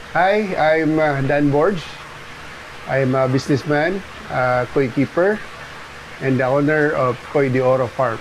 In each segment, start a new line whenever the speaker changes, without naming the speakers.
Hi, I'm Dan Borge. I'm a businessman, koi keeper, and the owner of Koi de Oro Farm.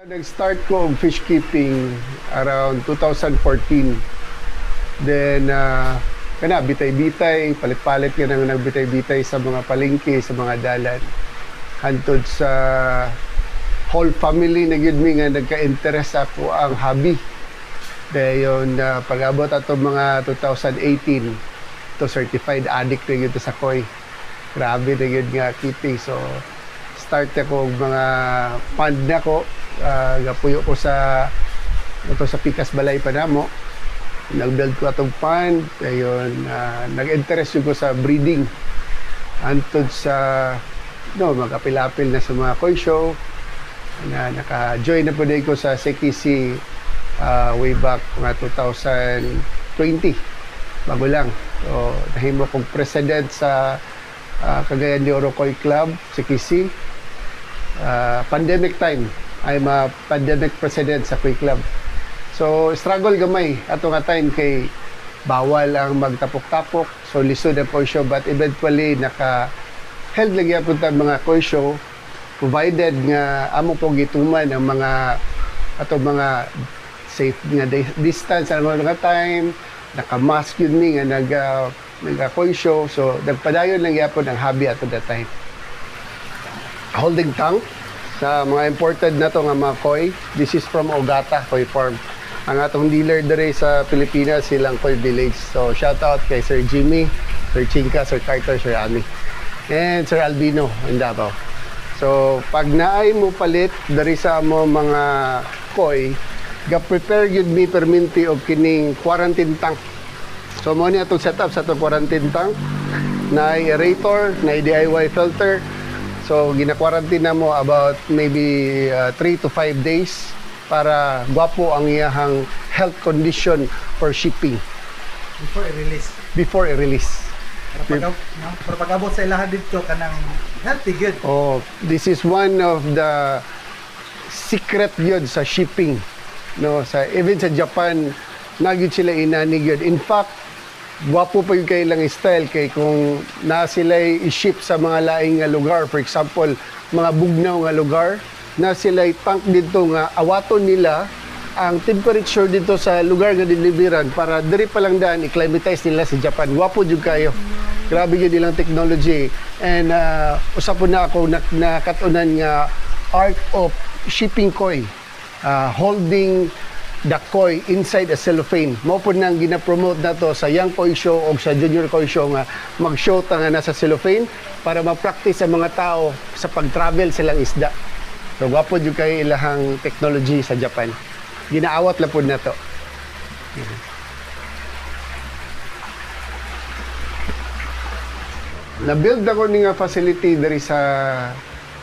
Nag-start ko ang fish keeping around 2014. Then, bitay-bitay, palit-palit ka nang nagbitay-bitay sa mga palengke, sa mga dalan. Hantod sa whole family na yun nga nagka-interest ako ang hobby. Dahil yun, pag-abot ato mga 2018, to certified addict na yun sa koi. Grabe na yun nga keeping. So, start ako mga fund na ko. Gapuyo ko sa Pikas Balay pa namo. Nag-build ko atong fund. Ayun, nag-interest ko sa breeding. Antod sa magapil-apil na sa mga koi show. Naka-join na po din ko sa CKC way back mga 2020. Bago lang. So, nahimo kong president sa Cagayan de Oro Koi Club, CKC. Pandemic time. I'm a pandemic president sa Koi Club. So, struggle gamay. Ato nga time kay bawal ang magtapok-tapok. So, lisod ang koi show. But eventually, naka-held lagi po tayo mga koi show. Provided nga amo po gituman ang mga mga safe nga distance ang mga time. Naka-mask yun ni nga nag-koi show. So, nagpadayon lang yapon ang hobby ato that time. Holding tank sa mga imported na to nga mga koi. This is from Ogata Koi Farm. Ang atong dealer dere sa Pilipinas silang Koi Village. So shout out kay Sir Jimmy, Sir Chinka, Sir Carter, Sir Ami, and Sir Albino in Davao. So pag naay mo palit dere sa mo mga koi, ga-prepare yun mi perminti og kining quarantine tank. So mo ni atong setup sa atong quarantine tank. Na aerator, na DIY filter. So, gina-quarantine na mo about maybe 3 to 5 days para gwapo ang iyahang health condition for shipping.
Before i-release.
Before i-release.
Para pag-abot sa ilahan dito kanang healthy good.
Oh, this is one of the secret yun sa shipping. No, even sa Japan, nagyud sila inani yun. In fact, gwapo pa yung kailang style kay kung na sila i-ship sa mga laing nga lugar, for example mga bugnaw nga lugar, na sila tank dito nga awaton nila ang temperature dito sa lugar nga deliveran para diri pa lang daan i-climatize nila sa Japan. Gwapo jud kayo, grabe yun nilang technology. And usapon na ako nakatunan nga art of shipping koi, holding the koi inside a cellophane. Mao po nang gina-promote na to sa Young Koi Show o sa Junior Koi Show nga mag-show ta nga nasa cellophane para ma-practice ang mga tao sa pag-travel silang isda. So gwapo jud kay ilahang technology sa Japan. Ginaawat la pud na to. Na-build ako ni nga facility diri sa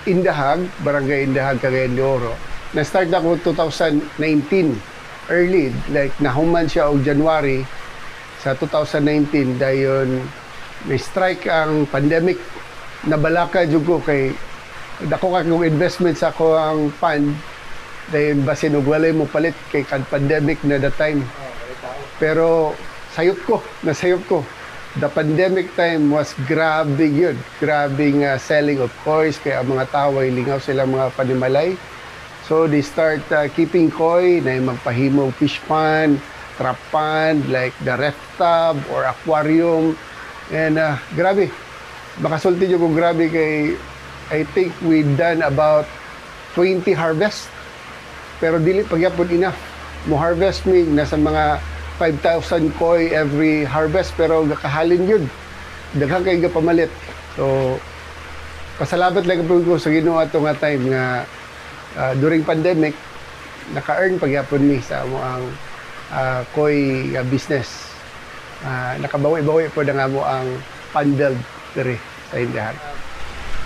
Indahag, Barangay Indahag, Cagayan de Oro. Na-start ako 2019. Early, like nahuman siya og January sa 2019 dayon na-strike ang pandemic. Nabalaka jud ko kay dako ka kong investment sa ako ang fund dayon basin og walay mo palit kay kad pandemic na that time. Pero nasayop ko. The pandemic time was grabe yun. Grabe nga selling of kois kay ang mga tao ay lingaw sila mga panimalay. So they start keeping koi na magpahimo fish pond, trap pond, like the ref tub or aquarium. And grabe, makasulti nyo kung grabe kay I think we done about 20 harvest. Pero dili pagyapon enough. Mo harvest me nasa mga 5,000 koi every harvest pero gakahalin yun. Daghang kay gapamalit. So pasalamat lang ko sa Ginoo ato nga time nga during pandemic, naka-earn pagyapon mi sa amo ang koi business. Nakabawi-bawi po na nga mo ang pandel diri sa Indian.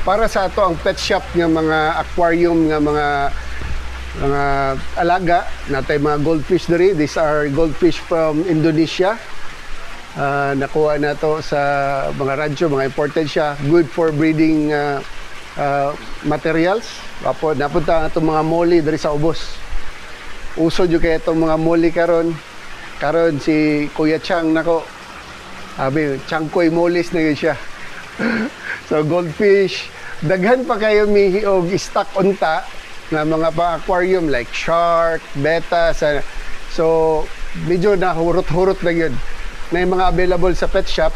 para sa ato ang pet shop nga mga aquarium nga mga alaga natay mga goldfish diri. These are goldfish from Indonesia. Nakuha na to sa mga radyo, mga imported siya. Good for breeding materials. Napunta itong mga molly diri sa ubos. Uso dyo kaya itong mga molly karon. Karon si Kuya Chang nako. Abi, Changkoy mollies na yun siya. So goldfish, daghan pa kayo may og stock unta na mga pa-aquarium like shark, betta. So medyo nahurot-hurot na yun. Na yung mga available sa pet shop.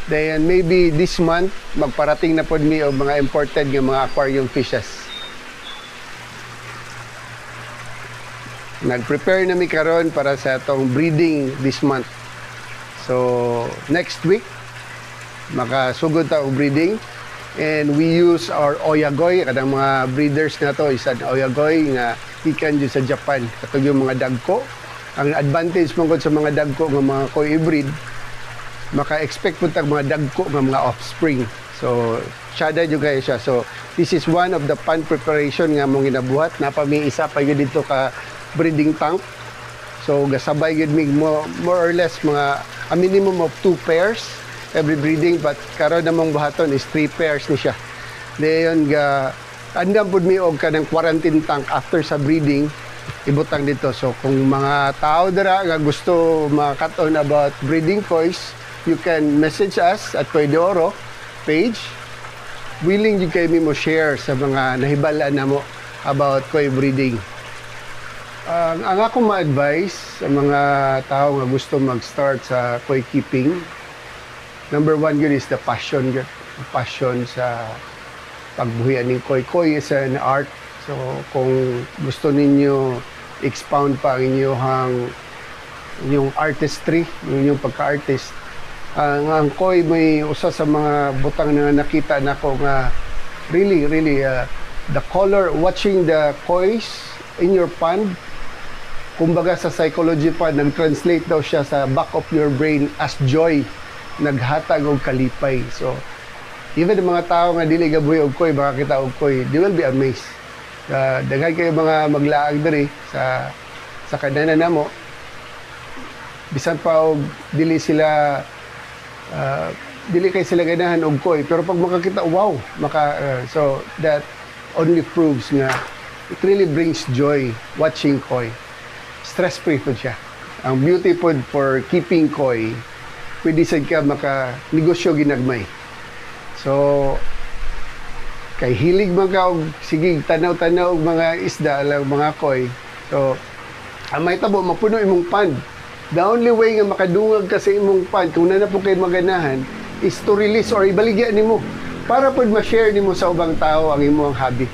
Then maybe this month, magparating na po mi og mga imported nga mga aquarium fishes. Nag-prepare na mi karon para sa atong breeding this month. So next week, makasugod ta og breeding. And we use our Oyagoy. Kadang mga breeders na to is an Oyagoy nga ikan dyan sa Japan. Katong yung mga dagko. Ang advantage mo sa mga dagko ng mga koi breed, maka-expect po tag mga dagko ng mga offspring. So, syada yung kayo siya. So, this is one of the pond preparation nga mong ginabuhat. Napami isa pa yun dito ka breeding tank. So, gasabay yun more or less mga a minimum of 2 pairs every breeding, but karon namang buhaton is 3 pairs ni siya. Dayon ga andam pud mi og kanang quarantine tank after sa breeding ibutang dito. So kung mga tao dira nga gusto makaton about breeding kois, you can message us at Koi de Oro page. Willing jud kay mi mo share sa mga nahibalaan namo about koi breeding. Ang akong ma-advise sa mga tao nga gusto mag-start sa koi keeping, number 1 yun is the passion. Passion sa pagbuhian ng koi. Koi is an art. So, kung gusto ninyo expound pa ang inyong artistry, inyong pagka-artist, ang koi may usa sa mga butang na nakita nako nga really, the color, watching the kois in your pond, kumbaga sa psychology pa, nag-translate daw siya sa back of your brain as joy. Naghatag og kalipay. So even ang mga tao nga dili gabuhi og koi, makakita og koi, they will be amazed. Daghan kayo mga maglaag diri sa kadanan namo, bisan pa og dili kay sila ganahan og koi, pero pag makakita, wow, so that only proves nga it really brings joy watching koi. Stress free po siya. Ang beauty po for keeping koi, pwede sad ka maka-negosyo ginagmay. So, kay hilig man ka og sige tanaw-tanaw og mga isda lang mga koi. So, ang may tabo mapuno imong pond. The only way nga makadungag ka sa imong pond kung na po kayo maganahan is to release or ibaligya nimo para pod ma-share nimo sa ubang tao ang imong hobby.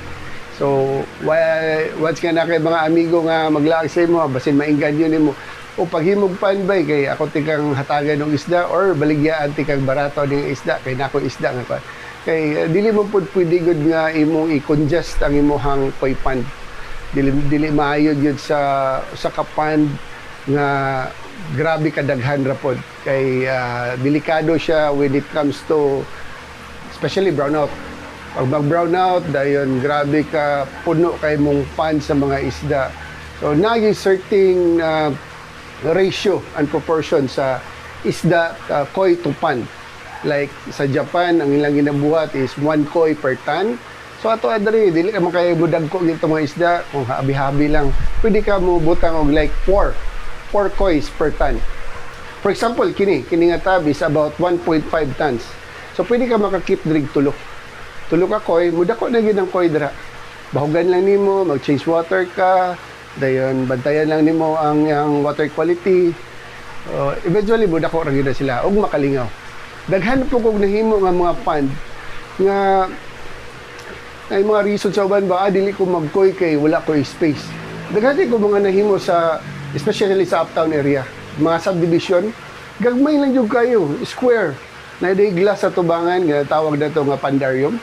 So, once nga na kay mga amigo nga maglaag sa imo, basin mainggan yun nimo, o paghimog panbay kay ako tikang hatagan ng isda or baligyaan tikang barato ng isda kay nako isda nga kay dili mo pud pwede gud nga imong i-congest ang imong koi pond. Dili maayo gyud sa ka pond nga grabe kadaghan ra pod kay delikado siya when it comes to especially brownout. Pag mag-brownout dayon grabe ka puno kay mong pond sa mga isda. So naging certain ratio and proportion sa isda koi to pond. Like sa Japan, ang ilang ginabuhat is 1 koi per ton. So ato adri dili ka makaya budagko dito mga isda kung habi-habi lang. Pwede ka mo butang og like 4 kois per ton. For example, kini nga tab is about 1.5 tons. So pwede ka makakip drig tulo ka koi, mudako na gid ang koi dira. Bahugan lang nimo, mag-change water ka, dayon bantayan lang nimo ang water quality. Eventually mudako ra gid sila ug makalingaw. Daghan po kog nahimo nga mga pond nga ay mga reason sa uban ba dili ko magkoy kay wala ko space. Daghan ko mga nahimo sa especially sa uptown area, mga subdivision, gagmay lang jud kayo, square. Na day glass sa tubangan nga tawag dato nga pandarium.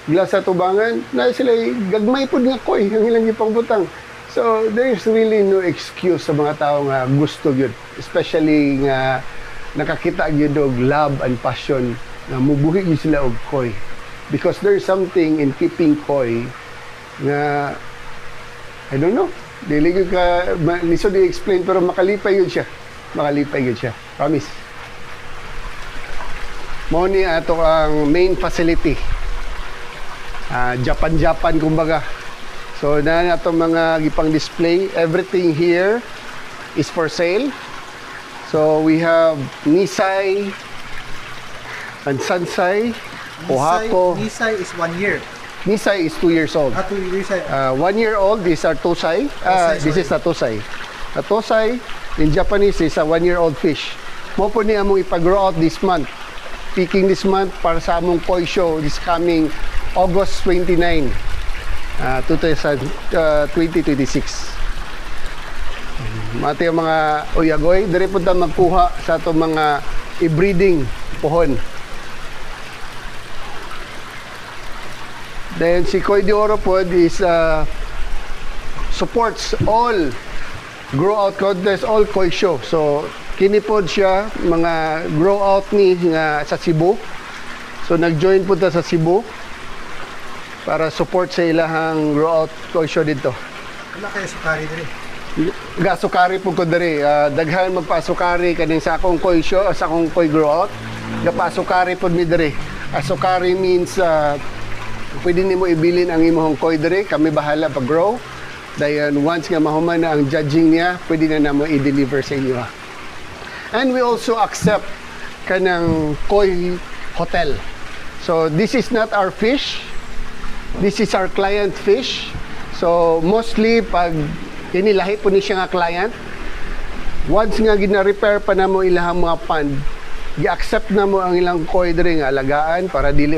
Glass sa tubangan na sila gagmay pud nga koy ang ilang gipangbutang. So there's really no excuse sa mga tao nga gusto gyud, especially nga nakakita gyud og love and passion nga mubuhi gyud sila og koi. because there's something in keeping koi nga I don't know. Dili gyud ka lisod i-explain pero makalipay yun siya. Makalipay yun siya. Promise. Mo ni ato ang main facility. Japan kumbaga. So na nato mga gipang display. Everything here is for sale. So we have Nisai and Sansai, Pohako.
Nisai is 1 year.
Nisai is 2 years old.
2 years.
1 year old, these are Tosai. This is a Tosai. A Tosai in Japanese is a 1 year old fish. Mo po niya among ipag-grow out this month. Peaking this month para sa among koi show this coming August 29, 2026. Mati ang mga uyagoy, dire po ta magkuha sa itong mga i-breeding pohon. Then si Koi de Oro po is supports all grow out contest, all koi show. So kini pod siya mga grow out ni nga sa Cebu. So nag-join po ta sa Cebu para support sa ilahang grow out koi show dito.
Wala kayo sukari diri.
Gasukari po ko diri. Daghan magpasukari kaning sa akong koi show, sa akong koi grow out. Gapasukari po mi diri. Asukari means pwede nimo ibilin ang imong koi diri, kami bahala pag-grow. Dayon once nga mahuman na ang judging niya, pwede na namo i-deliver sa inyo. And we also accept kanang koi hotel. So this is not our fish. This is our client fish. So mostly pag kinilahi po ni siya nga client, once nga gina-repair pa namo ilahang mga pond, gi-accept na mo ang ilang koi diri nga alagaan para dili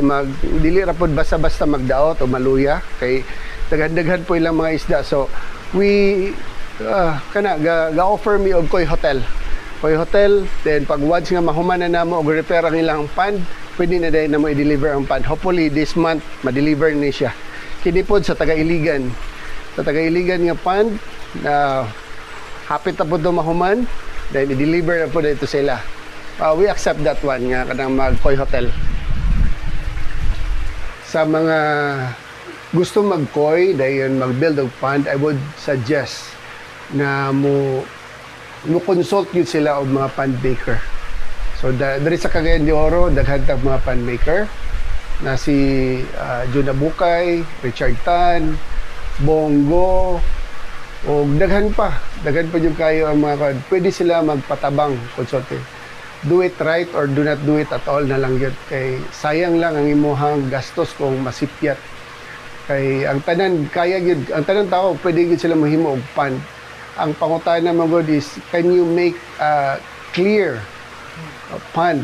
ra pod basta-basta magdaot o maluya kay daghan po ilang mga isda. So we ga-offer me og koi hotel. Koi hotel, then pag once nga mahuman na namo og repair ang ilang pond, pwede na dahil na mo i-deliver ang pond. Hopefully this month ma-deliver ni siya. Kini pod sa taga-Iligan. Sa taga-Iligan nga pond na hapit na pod do mahuman, then i-deliver na pod dito sila. We accept that one nga kanang mag-koi hotel. Sa mga gusto mag-koi dayon mag-build og pond, I would suggest na mo consult yun sila og mga pond maker. So diri sa Cagayan de Oro daghan tag mga pond maker na si Juna Bukay, Richard Tan, Bongo o daghan pa yung kayo ang mga pwede sila magpatabang consulting. Do it right or do not do it at all na lang yun. Kay sayang lang ang imuhang gastos kung masipyat. Kay ang tanan kaya yun, ang tanan tao pwede yun sila mahimo og pond. Ang pangutana naman good is can you make clear pond?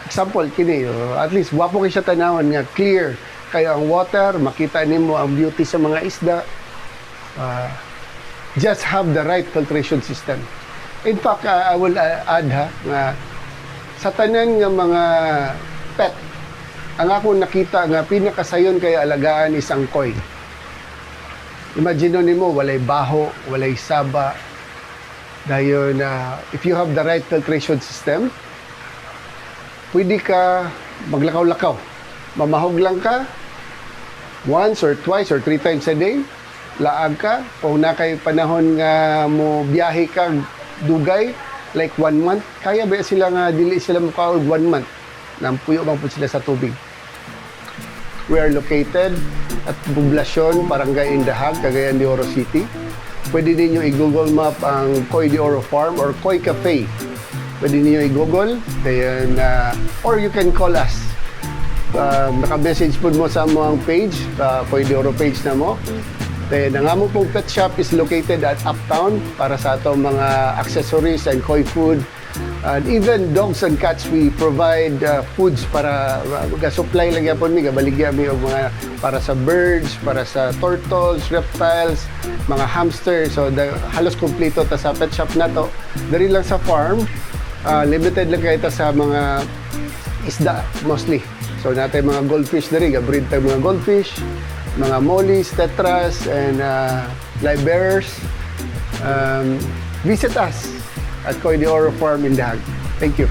Example kini at least wapo kay siya tanawon nga clear kay ang water makita nimo ang beauty sa mga isda. Just have the right filtration system. In fact, I will add nga sa tanan nga mga pet, ang ako nakita nga pinakasayon kay alagaan isang koi. Imagine nimo walay baho, walay saba. Dayon if you have the right filtration system, pwede ka maglakaw-lakaw. Mamahog lang ka once or twice or 3 times a day. Laag ka. Kung na kay panahon nga mo biyahe ka dugay like 1 month, kaya ba sila nga dili sila mukaog 1 month nang puyo bang po sila sa tubig. We are located at Poblacion, Barangay Indahag, Cagayan de Oro City. Pwede ninyo i-Google map ang Koi de Oro Farm or Koi Cafe. Pwede ninyo i-Google or you can call us. Naka-message po mo sa among page, Koi de Oro page na mo. Then, ang among pong pet shop is located at Uptown para sa atong mga accessories and koi food. And even dogs and cats, we provide foods para supply lang yapon mi, gabaligya mi og mga para sa birds, para sa turtles, reptiles, mga hamster. So halos kompleto ta sa pet shop nato. Diri lang sa farm, limited lang kay ta sa mga isda mostly. So natay mga goldfish diri, gabreed tay mga goldfish, mga mollies, tetras, and live bearers. Visit us at Koi de Oro Farm in Dahag. Thank you.